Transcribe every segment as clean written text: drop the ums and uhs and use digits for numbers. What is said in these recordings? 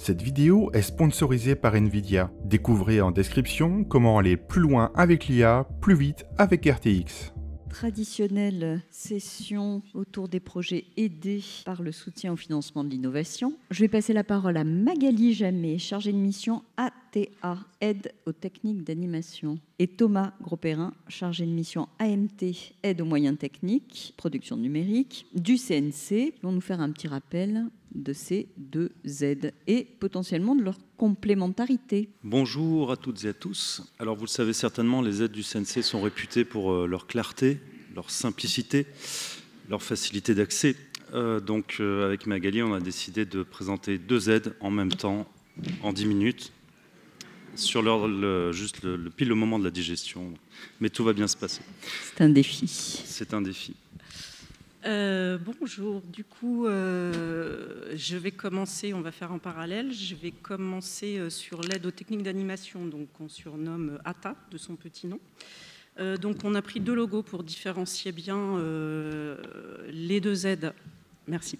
Cette vidéo est sponsorisée par Nvidia. Découvrez en description comment aller plus loin avec l'IA, plus vite avec RTX. Traditionnelle session autour des projets aidés par le soutien au financement de l'innovation. Je vais passer la parole à Magali Jamet, chargée de mission ATA, aide aux techniques d'animation, et Thomas Grosperrin, chargé de mission AMT, aide aux moyens techniques, production numérique, du CNC. Ils vont nous faire un petit rappel de ces deux aides et potentiellement de leur complémentarité. Bonjour à toutes et à tous. Alors vous le savez certainement, les aides du CNC sont réputées pour leur clarté, leur simplicité, leur facilité d'accès. Avec Magali, on a décidé de présenter deux aides en même temps, en 10 minutes, sur pile le moment de la digestion. Mais tout va bien se passer. C'est un défi. C'est un défi. Bonjour, du coup, je vais commencer, on va faire en parallèle, je vais commencer sur l'aide aux techniques d'animation, donc on surnomme ATA, de son petit nom. Donc on a pris deux logos pour différencier bien les deux aides. Merci.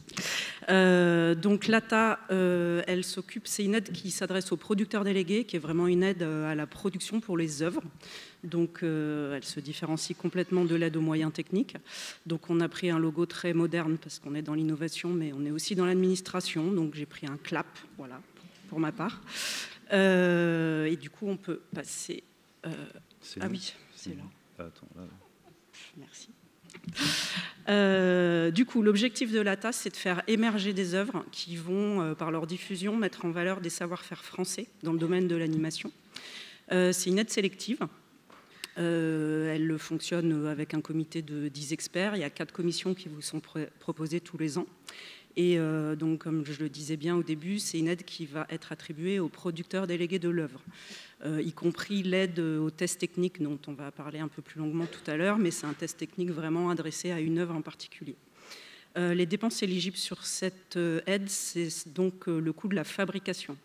Donc l'ATA, elle s'occupe, c'est une aide qui s'adresse aux producteurs délégués, qui est vraiment une aide à la production pour les œuvres. Donc elle se différencie complètement de l'aide aux moyens techniques. Donc on a pris un logo très moderne parce qu'on est dans l'innovation, mais on est aussi dans l'administration. Donc j'ai pris un clap, voilà, pour ma part. Et du coup on peut passer. Ah oui, c'est là. Attends, là. Merci. Du coup, l'objectif de l'ATA, c'est de faire émerger des œuvres qui vont, par leur diffusion, mettre en valeur des savoir-faire français dans le domaine de l'animation. C'est une aide sélective. Elle fonctionne avec un comité de 10 experts. Il y a 4 commissions qui vous sont proposées tous les ans. Et donc, comme je le disais bien au début, c'est une aide qui va être attribuée aux producteurs délégués de l'œuvre, y compris l'aide aux tests techniques dont on va parler un peu plus longuement tout à l'heure, mais c'est un test technique vraiment adressé à une œuvre en particulier. Les dépenses éligibles sur cette aide, c'est donc le coût de la fabrication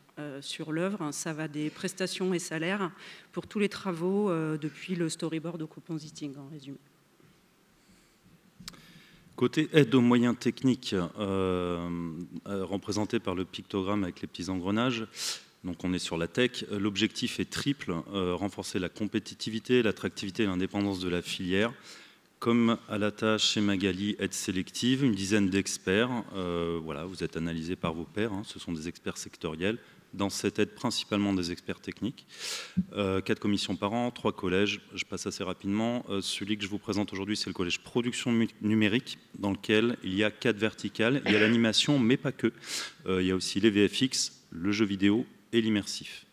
sur l'œuvre. Ça va des prestations et salaires pour tous les travaux, depuis le storyboard au compositing, en résumé. Côté aide aux moyens techniques, représenté par le pictogramme avec les petits engrenages, donc on est sur la tech, l'objectif est triple, renforcer la compétitivité, l'attractivité et l'indépendance de la filière. Comme à la tâche chez Magali, aide sélective, une dizaine d'experts, voilà, vous êtes analysés par vos pairs, hein, ce sont des experts sectoriels. Dans cette aide, principalement des experts techniques. 4 commissions par an, 3 collèges. Je passe assez rapidement. Celui que je vous présente aujourd'hui, c'est le collège production numérique, dans lequel il y a 4 verticales. Il y a l'animation, mais pas que. Il y a aussi les VFX, le jeu vidéo et l'immersif.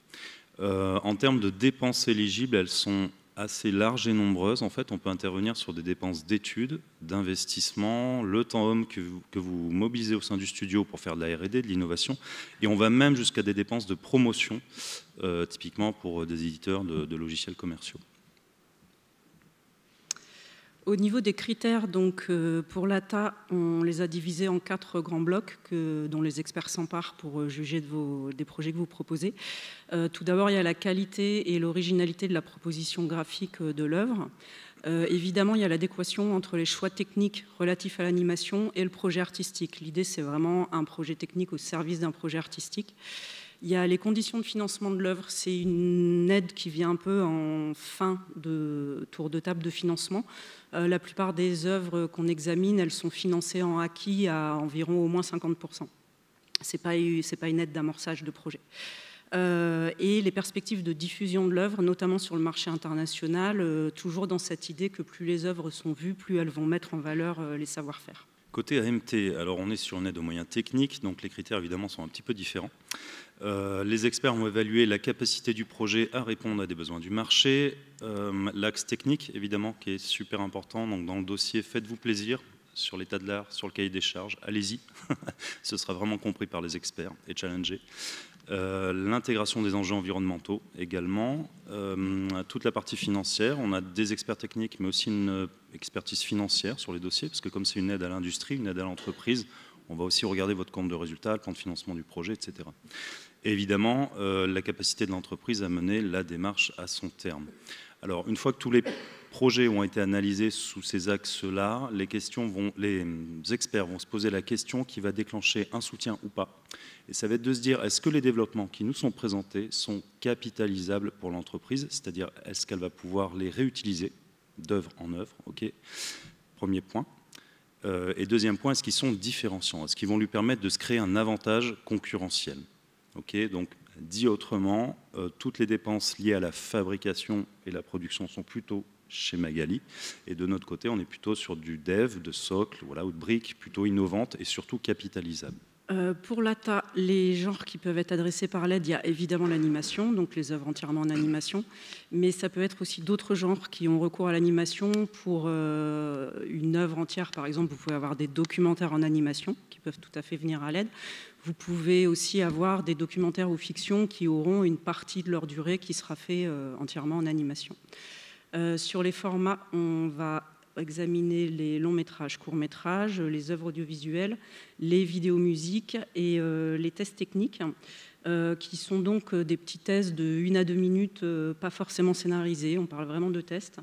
En termes de dépenses éligibles, elles sont assez larges et nombreuses. En fait, on peut intervenir sur des dépenses d'études, d'investissement, le temps homme que vous mobilisez au sein du studio pour faire de la R&D, de l'innovation, et on va même jusqu'à des dépenses de promotion, typiquement pour des éditeurs de logiciels commerciaux. Au niveau des critères, donc, pour l'ATA, on les a divisés en 4 grands blocs dont les experts s'emparent pour juger des projets que vous proposez. Tout d'abord, il y a la qualité et l'originalité de la proposition graphique de l'œuvre. Évidemment, il y a l'adéquation entre les choix techniques relatifs à l'animation et le projet artistique. L'idée, c'est vraiment un projet technique au service d'un projet artistique. Il y a les conditions de financement de l'œuvre. C'est une aide qui vient un peu en fin de tour de table de financement. La plupart des œuvres qu'on examine, elles sont financées en acquis à environ au moins 50%. C'est pas une aide d'amorçage de projet. Et les perspectives de diffusion de l'œuvre, notamment sur le marché international, toujours dans cette idée que plus les œuvres sont vues, plus elles vont mettre en valeur les savoir-faire. Côté AMT, alors on est sur une aide aux moyens techniques, donc les critères évidemment sont un petit peu différents. Les experts vont évaluer la capacité du projet à répondre à des besoins du marché, l'axe technique évidemment qui est super important, donc dans le dossier faites-vous plaisir sur l'état de l'art, sur le cahier des charges, allez-y, ce sera vraiment compris par les experts et challengé. L'intégration des enjeux environnementaux également, toute la partie financière, on a des experts techniques mais aussi une expertise financière sur les dossiers parce que comme c'est une aide à l'industrie, une aide à l'entreprise, On va aussi regarder votre compte de résultat, le plan de financement du projet, etc. Et évidemment, la capacité de l'entreprise à mener la démarche à son terme. Alors, une fois que tous les projets ont été analysés sous ces axes-là, les experts vont se poser la question qui va déclencher un soutien ou pas. Et ça va être de se dire, est-ce que les développements qui nous sont présentés sont capitalisables pour l'entreprise, c'est-à-dire est-ce qu'elle va pouvoir les réutiliser d'œuvre en œuvre, ok. Premier point. Et deuxième point, est-ce qu'ils sont différenciants? Est-ce qu'ils vont lui permettre de se créer un avantage concurrentiel? Okay, donc, dit autrement, toutes les dépenses liées à la fabrication et la production sont plutôt chez Magali. Et de notre côté, on est plutôt sur du dev, de socle, voilà, ou de briques plutôt innovantes et surtout capitalisables. Pour l'ATA, les genres qui peuvent être adressés par l'aide, il y a évidemment l'animation, donc les œuvres entièrement en animation, mais ça peut être aussi d'autres genres qui ont recours à l'animation. Pour une œuvre entière, par exemple, vous pouvez avoir des documentaires en animation qui peuvent tout à fait venir à l'aide. Vous pouvez aussi avoir des documentaires ou fictions qui auront une partie de leur durée qui sera fait entièrement en animation. Sur les formats, on va examiner les longs métrages, courts métrages, les œuvres audiovisuelles, les vidéos musiques et les tests techniques, qui sont donc des petits tests de 1 à 2 minutes, pas forcément scénarisés, on parle vraiment de tests,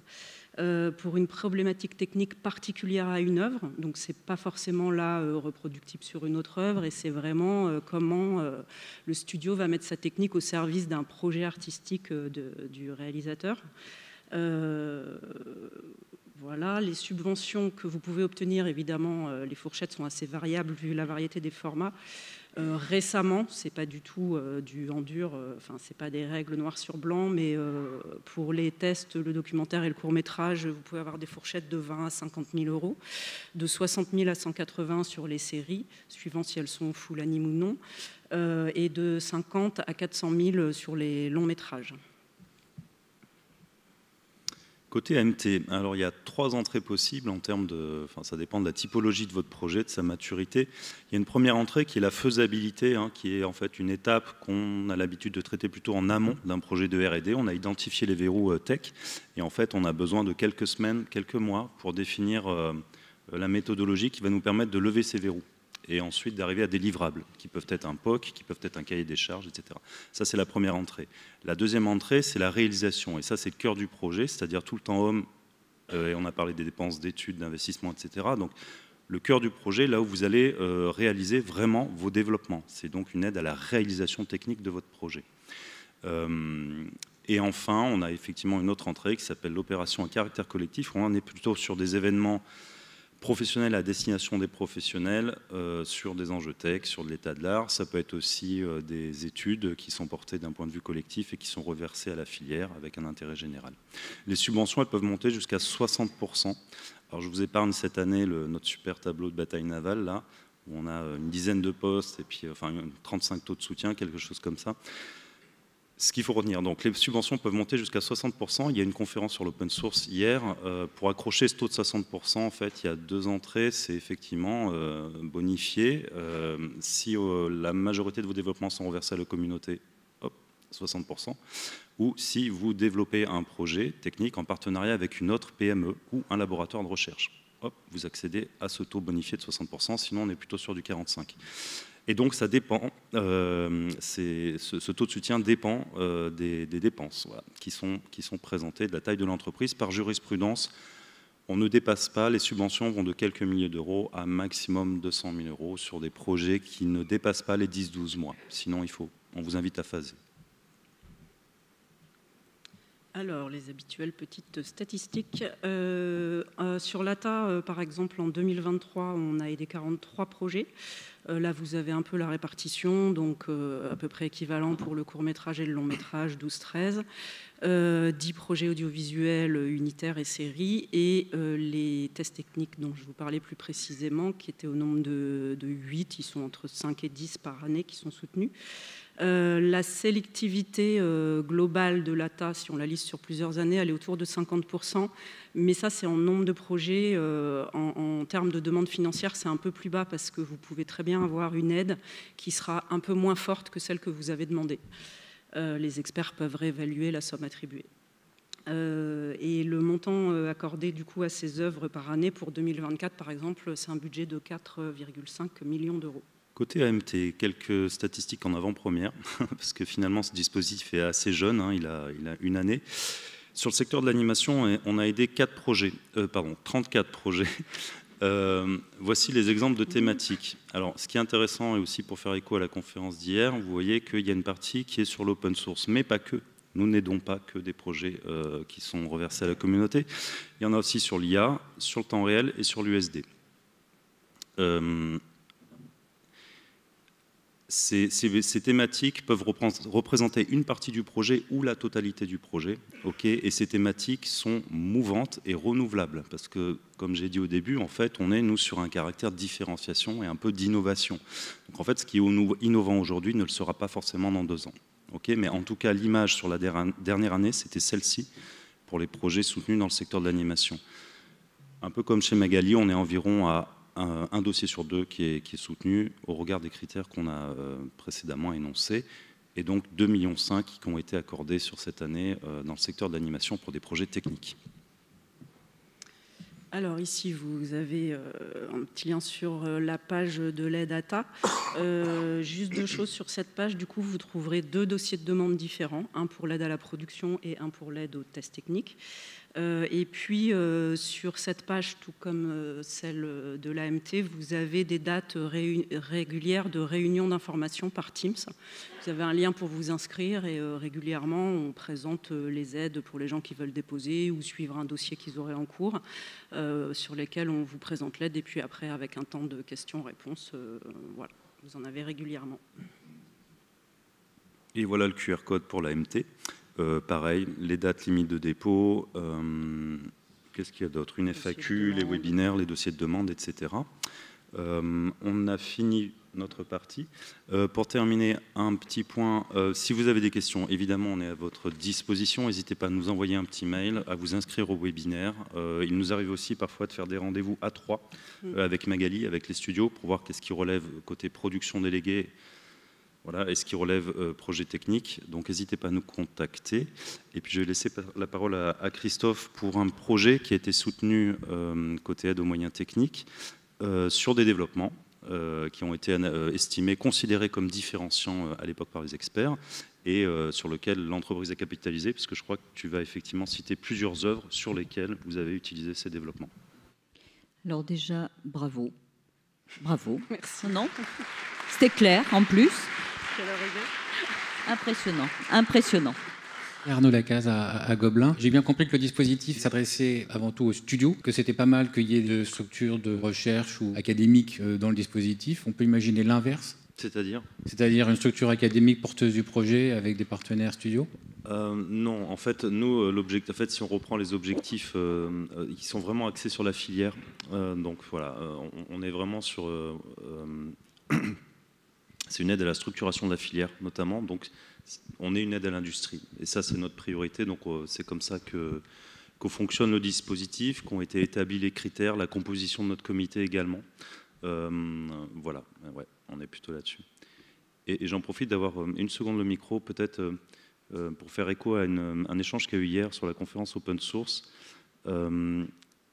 pour une problématique technique particulière à une œuvre. Donc c'est pas forcément là reproductible sur une autre œuvre, et c'est vraiment comment le studio va mettre sa technique au service d'un projet artistique du réalisateur. Voilà, les subventions que vous pouvez obtenir, évidemment, les fourchettes sont assez variables vu la variété des formats. Récemment, c'est pas du tout du en dur, enfin c'est pas des règles noir sur blanc, mais pour les tests, le documentaire et le court métrage, vous pouvez avoir des fourchettes de 20 à 50 000 euros, de 60 000 à 180 sur les séries, suivant si elles sont full anime ou non, et de 50 à 400 000 sur les longs métrages. Côté AMT, alors il y a 3 entrées possibles en termes de, enfin ça dépend de la typologie de votre projet, de sa maturité. Il y a une première entrée qui est la faisabilité, qui est en fait une étape qu'on a l'habitude de traiter plutôt en amont d'un projet de R&D. On a identifié les verrous tech et en fait on a besoin de quelques semaines, quelques mois pour définir la méthodologie qui va nous permettre de lever ces verrous et ensuite d'arriver à des livrables, qui peuvent être un POC, qui peuvent être un cahier des charges, etc. Ça, c'est la première entrée. La deuxième entrée, c'est la réalisation, et ça, c'est le cœur du projet, c'est-à-dire tout le temps homme, et on a parlé des dépenses d'études, d'investissement, etc. Donc, le cœur du projet, là où vous allez réaliser vraiment vos développements. C'est donc une aide à la réalisation technique de votre projet. Et enfin, on a effectivement une autre entrée qui s'appelle l'opération à caractère collectif, où on est plutôt sur des événements professionnels à destination des professionnels sur des enjeux tech, sur de l'état de l'art. Ça peut être aussi des études qui sont portées d'un point de vue collectif et qui sont reversées à la filière avec un intérêt général. Les subventions, elles peuvent monter jusqu'à 60%. Alors je vous épargne cette année notre super tableau de bataille navale, là, où on a une dizaine de postes et puis enfin 35 taux de soutien, quelque chose comme ça. Ce qu'il faut retenir, donc les subventions peuvent monter jusqu'à 60%. Il y a une conférence sur l'open source hier. Pour accrocher ce taux de 60%, en fait, il y a 2 entrées. C'est effectivement bonifié. Si la majorité de vos développements sont reversés à la communauté, hop, 60%. Ou si vous développez un projet technique en partenariat avec une autre PME ou un laboratoire de recherche. Hop, vous accédez à ce taux bonifié de 60%. Sinon, on est plutôt sur du 45%. Et donc, ça dépend, ce taux de soutien dépend des dépenses voilà, qui sont présentées, de la taille de l'entreprise. Par jurisprudence, on ne dépasse pas, les subventions vont de quelques milliers d'euros à maximum 200 000 euros sur des projets qui ne dépassent pas les 10-12 mois. Sinon, on vous invite à phaser. Alors, les habituelles petites statistiques. Sur l'ATA, par exemple, en 2023, on a aidé 43 projets. Là, vous avez un peu la répartition, donc à peu près équivalent pour le court-métrage et le long-métrage, 12-13. 10 projets audiovisuels unitaires et séries, et les tests techniques dont je vous parlais plus précisément, qui étaient au nombre de 8, ils sont entre 5 et 10 par année qui sont soutenus. La sélectivité globale de l'ATA, si on la liste sur plusieurs années, elle est autour de 50%, mais ça c'est en nombre de projets. En termes de demande financière, c'est un peu plus bas parce que vous pouvez très bien avoir une aide qui sera un peu moins forte que celle que vous avez demandée. Les experts peuvent réévaluer la somme attribuée. Et le montant accordé du coup à ces œuvres par année pour 2024, par exemple, c'est un budget de 4,5 millions d'euros. Côté AMT, quelques statistiques en avant-première, parce que finalement ce dispositif est assez jeune, hein, il a une année. Sur le secteur de l'animation, on a aidé 34 projets. Voici les exemples de thématiques. Alors, ce qui est intéressant, et aussi pour faire écho à la conférence d'hier, vous voyez qu'il y a une partie qui est sur l'open source, mais pas que. Nous n'aidons pas que des projets qui sont reversés à la communauté. Il y en a aussi sur l'IA, sur le temps réel et sur l'USD. Ces thématiques peuvent représenter une partie du projet ou la totalité du projet. Okay, et ces thématiques sont mouvantes et renouvelables. Parce que, comme j'ai dit au début, en fait, on est, nous, sur un caractère de différenciation et un peu d'innovation. Donc, en fait, ce qui est innovant aujourd'hui ne le sera pas forcément dans 2 ans. Okay, mais en tout cas, l'image sur la dernière année, c'était celle-ci pour les projets soutenus dans le secteur de l'animation. Un peu comme chez Magali, on est environ à un dossier sur 2 qui est soutenu au regard des critères qu'on a précédemment énoncés, et donc 2,5 millions qui ont été accordés sur cette année dans le secteur de l'animation pour des projets techniques. Alors ici, vous avez un petit lien sur la page de l'EDATA. Juste 2 choses sur cette page. Du coup, vous trouverez 2 dossiers de demande différents, un pour l'aide à la production et un pour l'aide aux tests techniques. Et puis, sur cette page, tout comme celle de l'AMT, vous avez des dates régulières de réunions d'information par Teams. Vous avez un lien pour vous inscrire et régulièrement, on présente les aides pour les gens qui veulent déposer ou suivre un dossier qu'ils auraient en cours, sur lesquels on vous présente l'aide. Et puis après, avec un temps de questions-réponses, voilà, vous en avez régulièrement. Et voilà le QR code pour l'AMT. Pareil, les dates limites de dépôt, qu'est-ce qu'il y a d'autre? Une FAQ, les webinaires, les dossiers de demande, etc. On a fini notre partie. Pour terminer, un petit point. Si vous avez des questions, évidemment, on est à votre disposition. N'hésitez pas à nous envoyer un petit mail, à vous inscrire au webinaire. Il nous arrive aussi parfois de faire des rendez-vous à 3 avec Magali, avec les studios, pour voir qu'est-ce qui relève côté production déléguée. Voilà, et ce qui relève projet technique, donc n'hésitez pas à nous contacter. Et puis je vais laisser la parole à Christophe pour un projet qui a été soutenu côté aide aux moyens techniques sur des développements qui ont été estimés, considérés comme différenciants à l'époque par les experts et sur lequel l'entreprise a capitalisé, puisque je crois que tu vas effectivement citer plusieurs œuvres sur lesquelles vous avez utilisé ces développements. Alors déjà, bravo. Merci. Non, c'était clair en plus. Impressionnant. Arnaud Lacaze à Gobelin. J'ai bien compris que le dispositif s'adressait avant tout aux studios, que c'était pas mal qu'il y ait des structures de recherche ou académiques dans le dispositif. On peut imaginer l'inverse. C'est-à-dire une structure académique porteuse du projet avec des partenaires studios? Non, en fait, nous, l'objectif, en fait, si on reprend les objectifs, ils sont vraiment axés sur la filière. Donc voilà, on est vraiment sur... c'est une aide à la structuration de la filière, notamment. Donc, on est une aide à l'industrie. Et ça, c'est notre priorité. Donc, c'est comme ça que fonctionne le dispositif, qu'ont été établis les critères, la composition de notre comité également. Voilà, ouais, on est plutôt là-dessus. Et j'en profite d'avoir une seconde le micro, peut-être pour faire écho à un échange qu'il y a eu hier sur la conférence open source.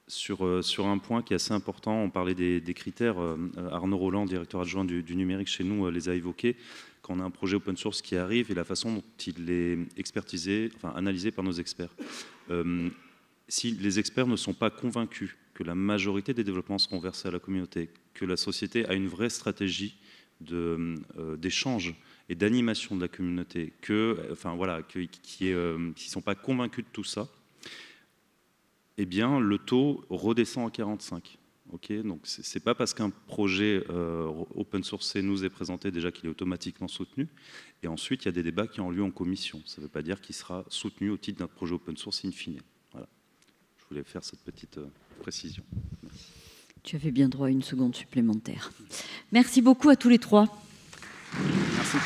Sur un point qui est assez important, on parlait des critères. Arnaud Roland, directeur adjoint du numérique chez nous, les a évoqués. Quand on a un projet open source qui arrive et la façon dont il est expertisé, enfin analysé par nos experts. Si les experts ne sont pas convaincus que la majorité des développements seront versés à la communauté, que la société a une vraie stratégie d'échange et d'animation de la communauté, qui ne sont pas convaincus de tout ça, eh bien, le taux redescend à 45. Okay, donc, ce n'est pas parce qu'un projet open source nous est présenté déjà qu'il est automatiquement soutenu. Et ensuite, il y a des débats qui ont lieu en commission. Ça ne veut pas dire qu'il sera soutenu au titre d'un projet open source in fine. Voilà. Je voulais faire cette petite précision. Merci. Tu avais bien droit à une seconde supplémentaire. Merci beaucoup à tous les 3. Merci.